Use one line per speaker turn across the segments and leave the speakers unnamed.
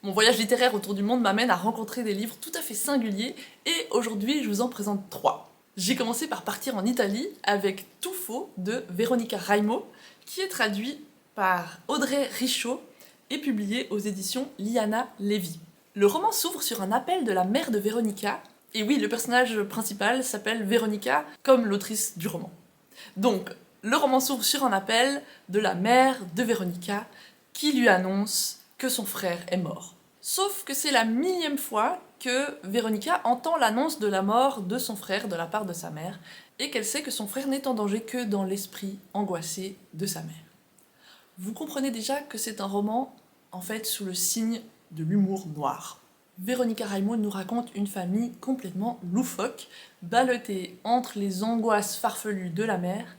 Mon voyage littéraire autour du monde m'amène à rencontrer des livres tout à fait singuliers, et aujourd'hui je vous en présente 3. J'ai commencé par partir en Italie avec Tout faux de Veronica Raimo, qui est traduit par Audrey Richaud et publié aux éditions Liana Levy. Le roman s'ouvre sur un appel de la mère de Veronica, et oui, le personnage principal s'appelle Veronica, comme l'autrice du roman. Donc, le roman s'ouvre sur un appel de la mère de Veronica qui lui annonce que son frère est mort. Sauf que c'est la millième fois que Veronica entend l'annonce de la mort de son frère de la part de sa mère, et qu'elle sait que son frère n'est en danger que dans l'esprit angoissé de sa mère. Vous comprenez déjà que c'est un roman, en fait, sous le signe de l'humour noir. Veronica Raimo nous raconte une famille complètement loufoque, ballottée entre les angoisses farfelues de la mère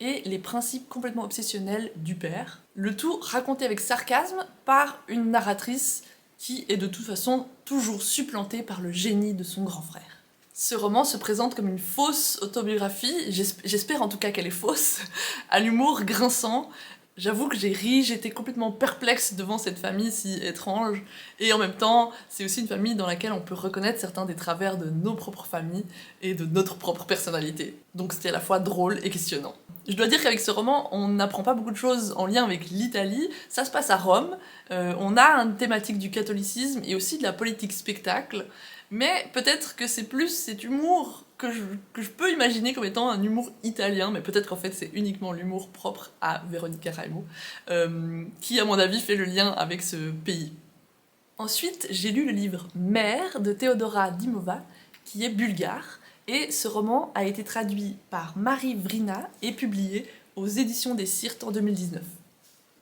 et les principes complètement obsessionnels du père. Le tout raconté avec sarcasme par une narratrice qui est de toute façon toujours supplantée par le génie de son grand frère. Ce roman se présente comme une fausse autobiographie, j'espère en tout cas qu'elle est fausse, à l'humour grinçant. J'avoue que j'ai ri, j'étais complètement perplexe devant cette famille si étrange, et en même temps, c'est aussi une famille dans laquelle on peut reconnaître certains des travers de nos propres familles et de notre propre personnalité. Donc c'était à la fois drôle et questionnant. Je dois dire qu'avec ce roman, on n'apprend pas beaucoup de choses en lien avec l'Italie. Ça se passe à Rome, on a une thématique du catholicisme et aussi de la politique spectacle, mais peut-être que c'est plus cet humour que je peux imaginer comme étant un humour italien, mais peut-être qu'en fait c'est uniquement l'humour propre à Veronica Raimo, qui à mon avis fait le lien avec ce pays. Ensuite, j'ai lu le livre Mère de Teodora Dimova, qui est bulgare, et ce roman a été traduit par Marie Vrina et publié aux éditions des Sirtes en 2019.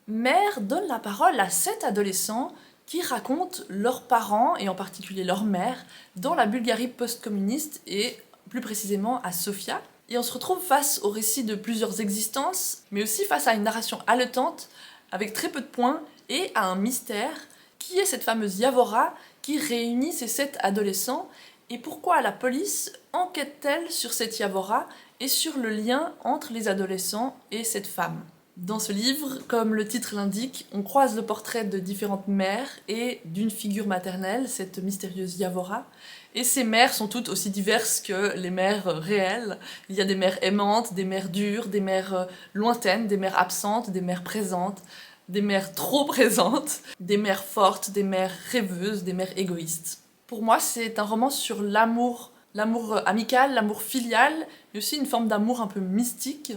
Mère donne la parole à 7 adolescents qui racontent leurs parents, et en particulier leur mère, dans la Bulgarie post-communiste et plus précisément à Sofia. Et on se retrouve face au récit de plusieurs existences, mais aussi face à une narration haletante, avec très peu de points, et à un mystère. Qui est cette fameuse Yavora qui réunit ces 7 adolescents, et pourquoi la police enquête-t-elle sur cette Yavora et sur le lien entre les adolescents et cette femme? Dans ce livre, comme le titre l'indique, on croise le portrait de différentes mères et d'une figure maternelle, cette mystérieuse Yavora. Et ces mères sont toutes aussi diverses que les mères réelles. Il y a des mères aimantes, des mères dures, des mères lointaines, des mères absentes, des mères présentes, des mères trop présentes, des mères fortes, des mères rêveuses, des mères égoïstes. Pour moi, c'est un roman sur l'amour amical, l'amour filial, mais aussi une forme d'amour un peu mystique.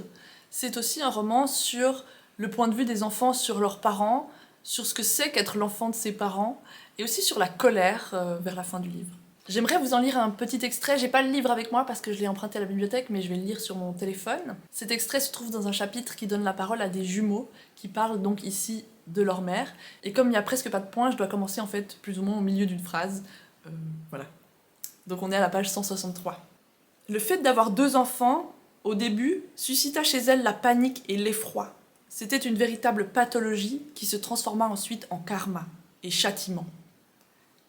C'est aussi un roman sur le point de vue des enfants sur leurs parents, sur ce que c'est qu'être l'enfant de ses parents, et aussi sur la colère vers la fin du livre. J'aimerais vous en lire un petit extrait, j'ai pas le livre avec moi parce que je l'ai emprunté à la bibliothèque, mais je vais le lire sur mon téléphone. Cet extrait se trouve dans un chapitre qui donne la parole à des jumeaux, qui parlent donc ici de leur mère, et comme il n'y a presque pas de points, je dois commencer en fait plus ou moins au milieu d'une phrase. Voilà. Donc on est à la page 163. Le fait d'avoir 2 enfants, au début, suscita chez elle la panique et l'effroi. C'était une véritable pathologie qui se transforma ensuite en karma et châtiment.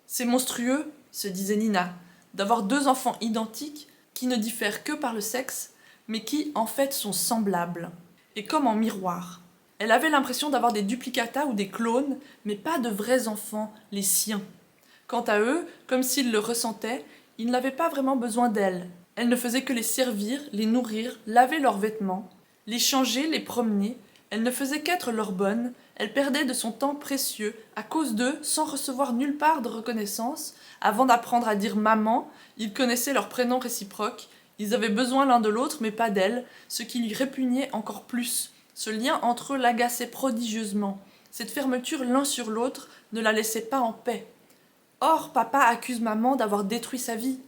C'est monstrueux, se disait Nina, d'avoir 2 enfants identiques qui ne diffèrent que par le sexe, mais qui en fait sont semblables, et comme en miroir. Elle avait l'impression d'avoir des duplicata ou des clones, mais pas de vrais enfants, les siens. Quant à eux, comme s'ils le ressentaient, ils n'avaient pas vraiment besoin d'elle. Elle ne faisait que les servir, les nourrir, laver leurs vêtements, les changer, les promener. Elle ne faisait qu'être leur bonne. Elle perdait de son temps précieux à cause d'eux, sans recevoir nulle part de reconnaissance. Avant d'apprendre à dire maman, ils connaissaient leurs prénoms réciproques. Ils avaient besoin l'un de l'autre, mais pas d'elle, ce qui lui répugnait encore plus. Ce lien entre eux l'agaçait prodigieusement. Cette fermeture l'un sur l'autre ne la laissait pas en paix. Or, papa accuse maman d'avoir détruit sa vie,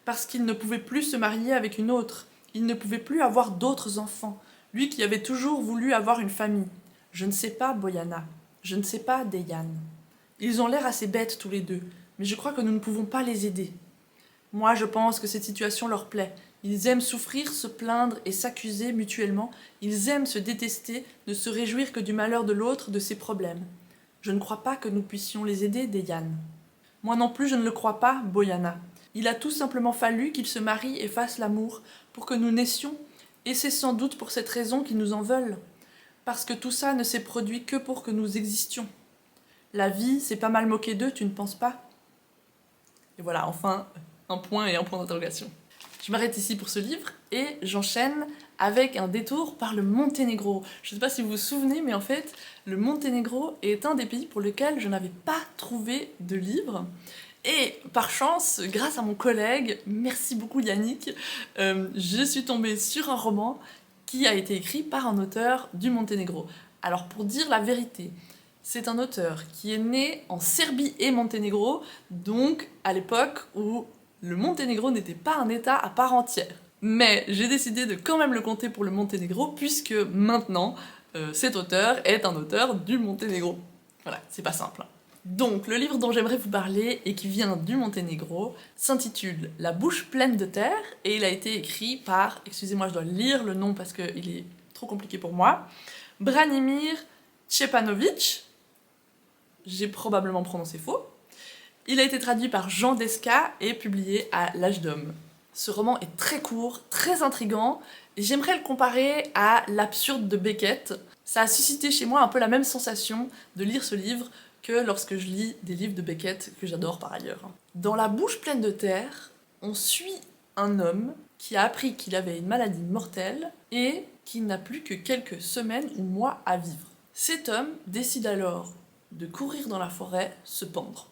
parce qu'il ne pouvait plus se marier avec une autre. Il ne pouvait plus avoir d'autres enfants, lui qui avait toujours voulu avoir une famille. Je ne sais pas, Boyana. Je ne sais pas, Deyane. Ils ont l'air assez bêtes tous les deux, mais je crois que nous ne pouvons pas les aider. Moi, je pense que cette situation leur plaît. Ils aiment souffrir, se plaindre et s'accuser mutuellement. Ils aiment se détester, ne se réjouir que du malheur de l'autre, de ses problèmes. Je ne crois pas que nous puissions les aider, Deyane. Moi non plus, je ne le crois pas, Boyana. Il a tout simplement fallu qu'ils se marient et fassent l'amour pour que nous naissions, et c'est sans doute pour cette raison qu'ils nous en veulent, parce que tout ça ne s'est produit que pour que nous existions. La vie, c'est pas mal moqué d'eux, tu ne penses pas? Et voilà, enfin, un point et un point d'interrogation. Je m'arrête ici pour ce livre et j'enchaîne avec un détour par le Monténégro. Je ne sais pas si vous vous souvenez, mais en fait, le Monténégro est un des pays pour lequel je n'avais pas trouvé de livre. Et par chance, grâce à mon collègue, merci beaucoup Yannick, je suis tombée sur un roman qui a été écrit par un auteur du Monténégro. Alors pour dire la vérité, c'est un auteur qui est né en Serbie et Monténégro, donc à l'époque où le Monténégro n'était pas un état à part entière. Mais j'ai décidé de quand même le compter pour le Monténégro, puisque maintenant, cet auteur est un auteur du Monténégro. Voilà, c'est pas simple. Donc, le livre dont j'aimerais vous parler et qui vient du Monténégro s'intitule La bouche pleine de terre, et il a été écrit par, excusez-moi, je dois lire le nom parce qu'il est trop compliqué pour moi, Branimir Stepanović. J'ai probablement prononcé faux. Il a été traduit par Jean Desca et publié à L'Âge d'Homme. Ce roman est très court, très intriguant, et j'aimerais le comparer à L'Absurde de Beckett. Ça a suscité chez moi un peu la même sensation de lire ce livre que lorsque je lis des livres de Beckett, que j'adore par ailleurs. Dans La bouche pleine de terre, on suit un homme qui a appris qu'il avait une maladie mortelle et qu'il n'a plus que quelques semaines ou mois à vivre. Cet homme décide alors de courir dans la forêt, se pendre.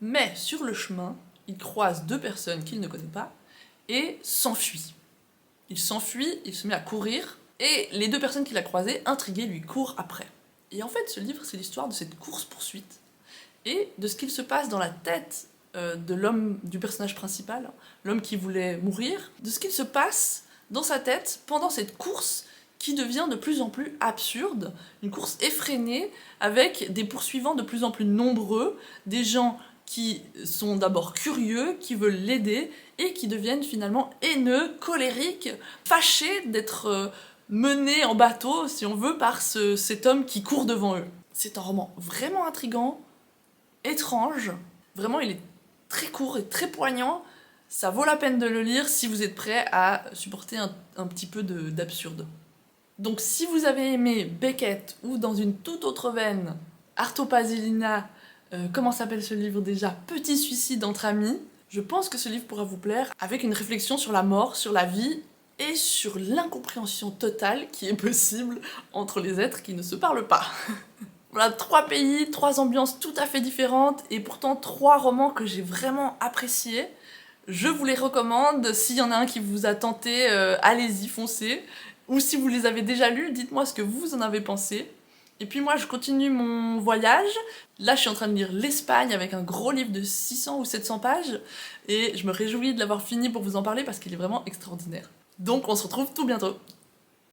Mais sur le chemin, il croise deux personnes qu'il ne connaît pas et s'enfuit. Il s'enfuit, il se met à courir, et les deux personnes qu'il a croisées, intriguées, lui courent après. Et en fait, ce livre, c'est l'histoire de cette course-poursuite et de ce qu'il se passe dans la tête de l'homme, du personnage principal, l'homme qui voulait mourir, de ce qu'il se passe dans sa tête pendant cette course qui devient de plus en plus absurde, une course effrénée avec des poursuivants de plus en plus nombreux, des gens qui sont d'abord curieux, qui veulent l'aider, et qui deviennent finalement haineux, colériques, fâchés d'être menés en bateau, si on veut, par cet homme qui court devant eux. C'est un roman vraiment intriguant, étrange, vraiment il est très court et très poignant, ça vaut la peine de le lire si vous êtes prêt à supporter un petit peu d'absurde. Donc si vous avez aimé Beckett, ou dans une toute autre veine, Arto Pasilina, comment s'appelle ce livre déjà? Petit suicide entre amis. Je pense que ce livre pourra vous plaire, avec une réflexion sur la mort, sur la vie, et sur l'incompréhension totale qui est possible entre les êtres qui ne se parlent pas. Voilà, 3 pays, 3 ambiances tout à fait différentes, et pourtant 3 romans que j'ai vraiment appréciés. Je vous les recommande, s'il y en a un qui vous a tenté, allez-y, foncez. Ou si vous les avez déjà lus, dites-moi ce que vous en avez pensé. Et puis moi, je continue mon voyage. Là, je suis en train de lire l'Espagne avec un gros livre de 600 ou 700 pages. Et je me réjouis de l'avoir fini pour vous en parler parce qu'il est vraiment extraordinaire. Donc, on se retrouve tout bientôt.